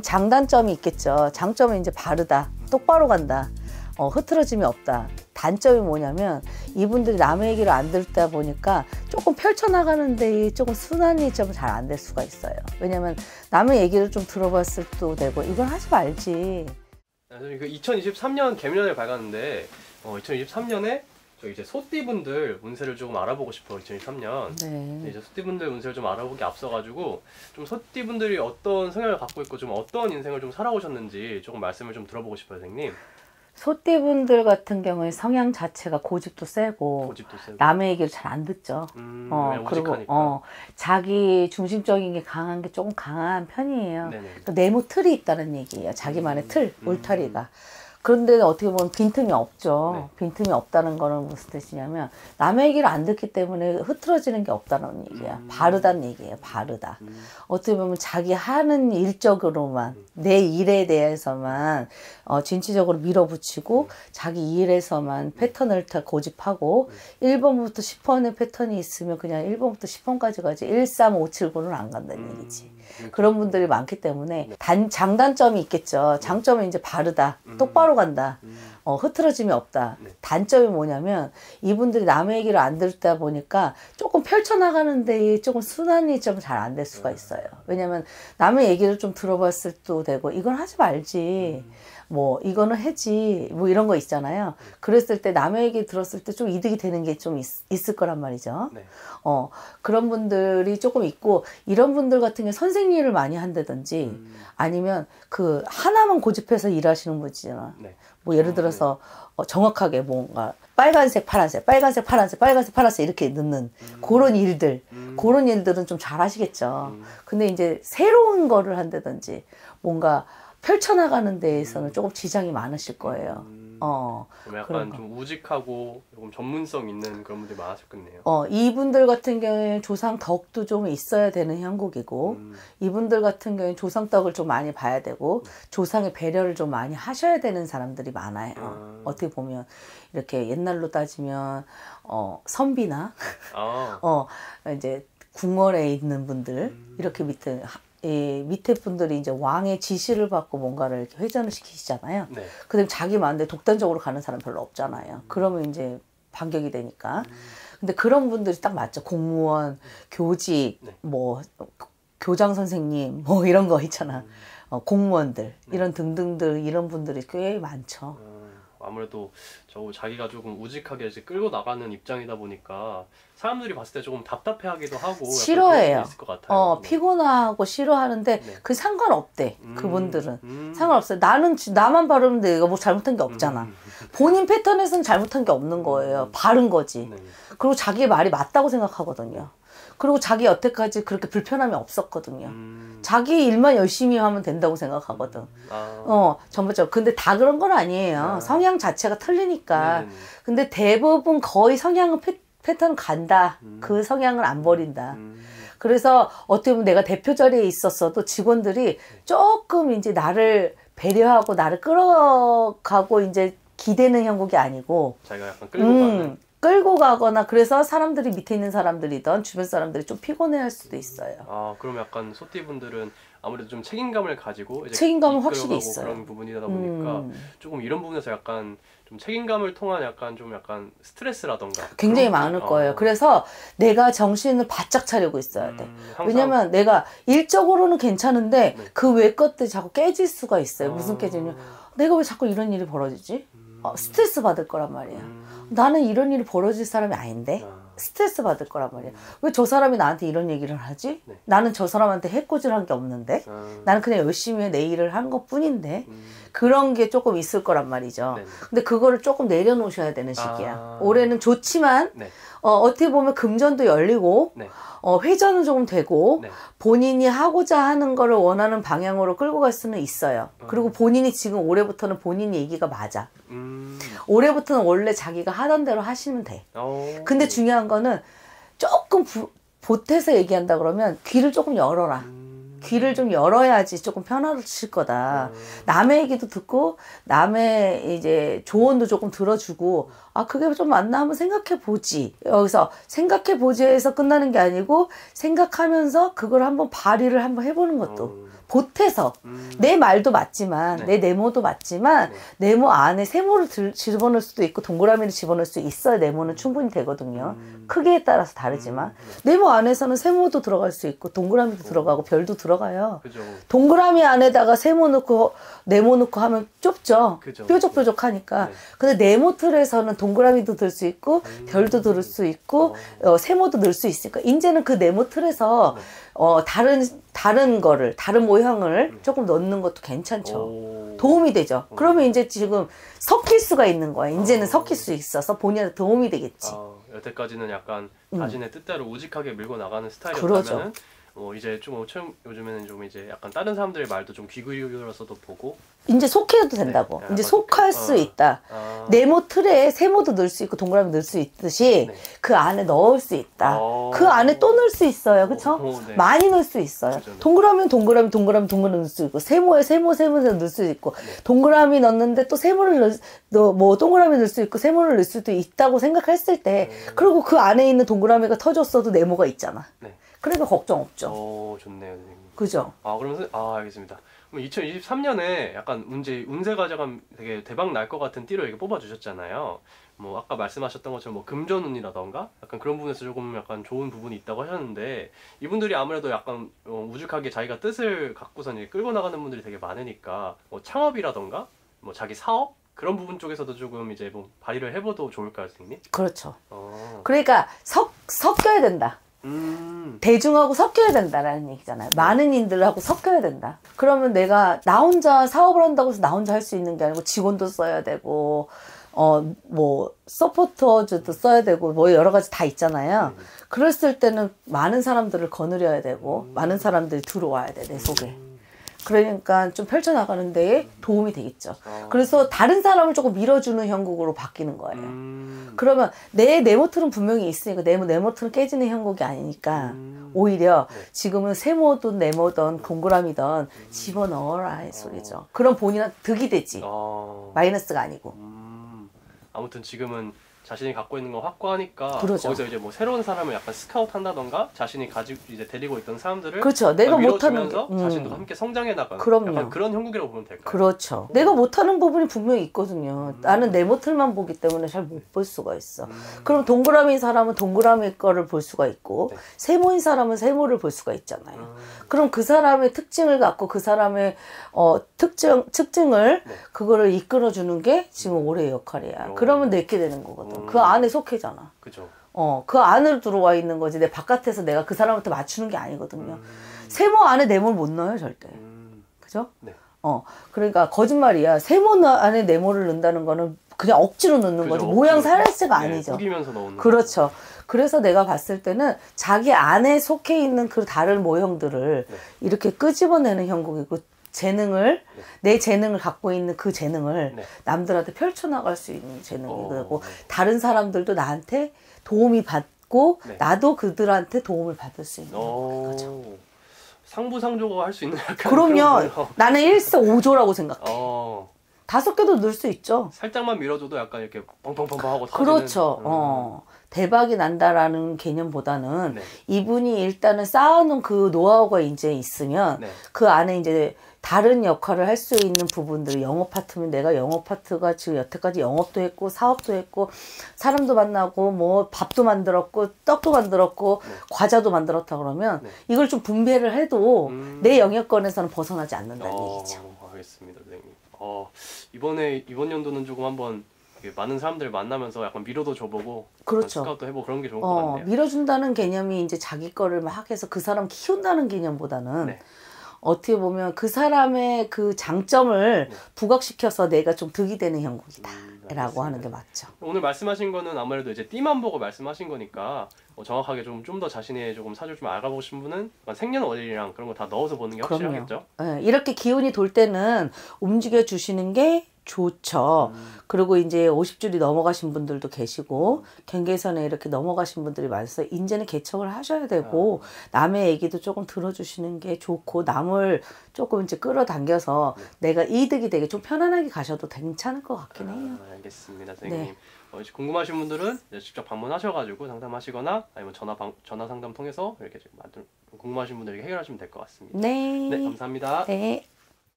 장단점이 있겠죠. 장점은 이제 바르다, 똑바로 간다, 흐트러짐이 없다. 단점이 뭐냐면 이분들이 남의 얘기를 안 듣다 보니까 조금 펼쳐나가는데 조금 순환이 좀 잘 안 될 수가 있어요. 왜냐면 남의 얘기를 좀 들어봤을 때도 되고 이건 하지 말지. 2023년 개묘년을 밝았는데 2023년에 저 이제 소띠분들 운세를 조금 알아보고 싶어요. 2023년. 네. 이제 소띠분들 운세를 좀 알아보기 앞서가지고 좀 소띠분들이 어떤 성향을 갖고 있고 좀 어떤 인생을 좀 살아오셨는지 조금 말씀을 좀 들어보고 싶어요, 선생님. 소띠분들 같은 경우에 성향 자체가 고집도 세고 남의 얘기를 잘 안 듣죠. 그리고 자기 중심적인 게 강한 게 조금 강한 편이에요. 그러니까 네모 틀이 있다는 얘기예요. 자기만의 틀, 울타리가. 그런데 어떻게 보면 빈틈이 없죠. 빈틈이 없다는 거는 무슨 뜻이냐면 남의 얘기를 안 듣기 때문에 흐트러지는 게 없다는 얘기야. 바르다는 얘기예요. 바르다. 어떻게 보면 자기 하는 일적으로만 내 일에 대해서만 진취적으로 밀어붙이고 자기 일에서만 패턴을 다 고집하고 1번부터 10번의 패턴이 있으면 그냥 1번부터 10번까지 가지 1, 3, 5, 7, 9는 안 간다는 얘기지. 그런 분들이 많기 때문에 장단점이 있겠죠. 장점은 이제 바르다, 똑바로 간다, 흐트러짐이 없다. 단점이 뭐냐면 이분들이 남의 얘기를 안 듣다 보니까 조금 펼쳐나가는데 조금 순환이 좀 잘 안 될 수가 있어요. 왜냐면 남의 얘기를 좀 들어봤을 때도 되고 이건 하지 말지, 뭐 이거는 해지, 뭐 이런 거 있잖아요. 그랬을 때 남의 얘기 들었을 때 좀 이득이 되는 게 좀 있을 거란 말이죠. 그런 분들이 조금 있고, 이런 분들 같은 경우 선생님 일을 많이 한다든지 아니면 그 하나만 고집해서 일하시는 분이잖아. 뭐 예를 들어서 정확하게 뭔가 빨간색, 파란색, 빨간색, 파란색, 빨간색, 파란색 이렇게 넣는 그런 일들, 그런 일들은 좀 잘 하시겠죠. 근데 이제 새로운 거를 한다든지 뭔가 펼쳐나가는 데에서는 조금 지장이 많으실 거예요. 그럼 약간 좀 우직하고 조금 전문성 있는 그런 분들이 많으셨겠네요. 이분들 같은 경우에 조상 덕도 좀 있어야 되는 형국이고, 이분들 같은 경우에 조상 덕을 좀 많이 봐야 되고, 조상의 배려를 좀 많이 하셔야 되는 사람들이 많아요. 어떻게 보면 이렇게 옛날로 따지면 선비나 이제 궁궐에 있는 분들, 이렇게 밑에 분들이 이제 왕의 지시를 받고 뭔가를 이렇게 회전을 시키시잖아요. 그다음에 자기 마음대로 독단적으로 가는 사람 별로 없잖아요. 그러면 이제 반격이 되니까. 근데 그런 분들이 딱 맞죠. 공무원, 교직, 뭐 교장 선생님, 뭐 이런 거 있잖아. 공무원들, 이런 등등들, 이런 분들이 꽤 많죠. 아무래도 자기가 조금 우직하게 이제 끌고 나가는 입장이다 보니까 사람들이 봤을 때 조금 답답해하기도 하고 싫어해요. 있을 것 같아요. 피곤하고 싫어하는데 그 상관없대. 그분들은 상관없어요. 나만 바르는데 내가 뭐 잘못한 게 없잖아. 본인 패턴에서는 잘못한 게 없는 거예요. 바른 거지. 그리고 자기의 말이 맞다고 생각하거든요. 그리고 자기 여태까지 그렇게 불편함이 없었거든요. 자기 일만 열심히 하면 된다고 생각하거든. 전부적으로. 근데 다 그런 건 아니에요. 성향 자체가 틀리니까. 근데 대부분 거의 성향은 패턴 간다. 그 성향을 안 버린다. 그래서 어떻게 보면 내가 대표 자리에 있었어도 직원들이 조금 이제 나를 배려하고 나를 끌어가고 이제 기대는 형국이 아니고, 자기가 약간 끌고 가거나, 그래서 사람들이 밑에 있는 사람들이든 주변 사람들이 좀 피곤해할 수도 있어요. 그럼 약간 소띠분들은 아무래도 좀 책임감을 가지고 이제 책임감은 확실히 있어요. 그런 부분이다 보니까 조금 이런 부분에서 약간 좀 책임감을 통한 약간 스트레스라던가 굉장히 많을 거예요. 그래서 내가 정신을 바짝 차리고 있어야 돼. 왜냐면 내가 일적으로는 괜찮은데 그 외 것들이 자꾸 깨질 수가 있어요. 무슨 깨지냐면 내가 왜 자꾸 이런 일이 벌어지지? 스트레스 받을 거란 말이야. 나는 이런 일이 벌어질 사람이 아닌데 스트레스 받을 거란 말이야. 왜 저 사람이 나한테 이런 얘기를 하지? 나는 저 사람한테 해코지를 한 게 없는데, 나는 그냥 열심히 내 일을 한 것 뿐인데, 그런 게 조금 있을 거란 말이죠. 근데 그거를 조금 내려놓으셔야 되는 시기야. 올해는 좋지만 어떻게 보면 금전도 열리고 회전은 조금 되고 본인이 하고자 하는 거를 원하는 방향으로 끌고 갈 수는 있어요. 그리고 본인이 지금 올해부터는 본인 얘기가 맞아. 올해부터는 원래 자기가 하던 대로 하시면 돼. 근데 중요한 거는 조금 보태서 얘기한다 그러면 귀를 조금 열어라. 귀를 좀 열어야지 조금 편하실 거다. 남의 얘기도 듣고 남의 이제 조언도 조금 들어주고, 그게 좀 맞나 한번 생각해 보지. 여기서 생각해 보지에서 끝나는 게 아니고 생각하면서 그걸 한번 발휘를 한번 해보는 것도, 보태서 내 말도 맞지만 네. 내 네모도 맞지만 네. 네모 안에 세모를 집어넣을 수도 있고 동그라미를 집어넣을 수 있어야 네모는 충분히 되거든요. 크기에 따라서 다르지만 네모 안에서는 세모도 들어갈 수 있고 동그라미도 들어가고 별도 들어가요. 그죠. 동그라미 안에다가 세모 넣고 네모 넣고 하면 좁죠. 그죠. 뾰족뾰족하니까. 네. 근데 네모 틀에서는 동그라미도 들 수 있고 별도 들 수 있고 세모도 넣을 수 있으니까 이제는 그 네모 틀에서 다른 거를 다른 모형을 조금 넣는 것도 괜찮죠. 도움이 되죠. 그러면 이제 지금 섞일 수가 있는 거야. 이제는 섞일 수 있어서 본인한테 도움이 되겠지. 여태까지는 약간 자신의 뜻대로 우직하게 밀고 나가는 스타일이었다면은 이제 좀 요즘에는 좀 이제 약간 다른 사람들의 말도 좀 귀 기울여서도 보고 이제 속해도 된다고. 네, 이제 속할 수 있다. 네모 틀에 세모도 넣을 수 있고 동그라미 넣을 수 있듯이 네. 그 안에 넣을 수 있다. 그 안에 또 넣을 수 있어요. 그쵸? 네. 많이 넣을 수 있어요. 그렇죠, 네. 동그라미 넣을 수 있고 세모에 세모 넣을 수 있고 네. 동그라미 넣는데 또 세모를 뭐 동그라미 넣을 수 있고 세모를 넣을 수도 있다고 생각했을 때 그리고 그 안에 있는 동그라미가 터졌어도 네모가 있잖아. 네. 그러니까 걱정 없죠. 좋네요, 선생님. 그죠? 그러면 알겠습니다. 그럼 2023년에 약간 운세 가져가면 되게 대박 날 것 같은 띠로 이렇게 뽑아주셨잖아요. 뭐 아까 말씀하셨던 것처럼 뭐 금전운이라던가 약간 그런 부분에서 조금 약간 좋은 부분이 있다고 하셨는데 이분들이 아무래도 약간 우직하게 자기가 뜻을 갖고서 이제 끌고 나가는 분들이 되게 많으니까 뭐 창업이라던가 뭐 자기 사업 그런 부분 쪽에서도 조금 이제 뭐 발휘를 해봐도 좋을까요, 선생님? 그렇죠. 그러니까 섞여야 된다. 대중하고 섞여야 된다라는 얘기잖아요. 많은 인들하고 섞여야 된다. 그러면 내가 나 혼자 사업을 한다고 해서 나 혼자 할 수 있는 게 아니고 직원도 써야 되고 뭐 서포터즈도 써야 되고 뭐 여러 가지 다 있잖아요. 그랬을 때는 많은 사람들을 거느려야 되고 많은 사람들이 들어와야 돼, 내 속에. 그러니까 좀 펼쳐나가는 데에 도움이 되겠죠. 그래서 다른 사람을 조금 밀어주는 형국으로 바뀌는 거예요. 그러면 내 네모틀은 분명히 있으니까 네모틀은 깨지는 형국이 아니니까 오히려 지금은 세모든 네모든 동그라미든 집어넣어라 이 소리죠. 그럼 본인한테 득이 되지. 마이너스가 아니고. 아무튼 지금은 자신이 갖고 있는 걸 확고하니까 그렇죠. 거기서 이제 뭐 새로운 사람을 약간 스카우트 한다던가 자신이 가지고 이제 데리고 있던 사람들을 그렇죠. 내가 못하는 자신도 함께 성장해 나가는 그럼요. 약간 그런 형국이라고 보면 될까요? 그렇죠. 내가 못하는 부분이 분명히 있거든요. 나는 네모틀만 보기 때문에 잘 못 볼 수가 있어. 그럼 동그라미인 사람은 동그라미 거를 볼 수가 있고 네. 세모인 사람은 세모를 볼 수가 있잖아요. 그럼 그 사람의 특징을 갖고 그 사람의 특징을 네. 그거를 이끌어주는 게 지금 올해의 역할이야. 그러면 내게 되는 거거든. 그 안에 속해잖아. 그죠. 그 안으로 들어와 있는 거지. 내 바깥에서 내가 그 사람한테 맞추는 게 아니거든요. 세모 안에 네모를 못 넣어요, 절대. 그죠? 네. 그러니까 거짓말이야. 세모 안에 네모를 넣는다는 거는 그냥 억지로 넣는 거지. 모양 살라스가 아니죠. 속이면서 넣는 그렇죠. 그래서 내가 봤을 때는 자기 안에 속해 있는 그 다른 모형들을 이렇게 끄집어내는 형국이고 내 재능을 갖고 있는 그 재능을 남들한테 펼쳐나갈 수 있는 재능이고 다른 사람들도 나한테 도움이 받고 나도 그들한테 도움을 받을 수 있는 거죠. 상부상조가 할 수 있는 약간 그럼요. 나는 일석오조라고 생각해. 5개도 넣을 수 있죠. 살짝만 밀어줘도 약간 이렇게 뻥뻥뻥뻥 하고 그렇죠. 대박이 난다라는 개념보다는 이분이 일단은 쌓아놓은 그 노하우가 이제 있으면 그 안에 이제 다른 역할을 할 수 있는 부분들, 영업 파트면 내가 영업 파트가 지금 여태까지 영업도 했고 사업도 했고 사람도 만나고 뭐 밥도 만들었고 떡도 만들었고 과자도 만들었다 그러면 이걸 좀 분배를 해도 내 영역권에서는 벗어나지 않는다는 얘기죠. 알겠습니다, 선생님. 이번 연도는 조금 한번 많은 사람들 만나면서 약간 밀어도 줘보고 그렇죠. 스카우트 해보고 그런 게 좋을 것 같네요. 밀어준다는 개념이 이제 자기 거를 막 해서 그 사람 키운다는 개념보다는 어떻게 보면 그 사람의 그 장점을 부각시켜서 내가 좀 득이 되는 형국이다 라고 하는 게 맞죠. 오늘 말씀하신 거는 아무래도 이제 띠만 보고 말씀하신 거니까 정확하게 좀 더 자신의 조금 사주를 좀 알아보고 싶은 분은 생년월일이랑 그런 거 다 넣어서 보는 게 확실하겠죠? 이렇게 기운이 돌 때는 움직여 주시는 게 좋죠. 그리고 이제 50줄이 넘어가신 분들도 계시고 경계선에 이렇게 넘어가신 분들이 많아서 이제는 개척을 하셔야 되고 남의 얘기도 조금 들어주시는 게 좋고 남을 조금 이제 끌어당겨서 내가 이득이 되게 좀 편안하게 가셔도 괜찮을 것 같긴 해요. 알겠습니다, 선생님. 궁금하신 분들은 직접 방문하셔가지고 상담하시거나 아니면 전화 상담 통해서 이렇게 궁금하신 분들에게 해결하시면 될 것 같습니다. 네. 네, 감사합니다. 네.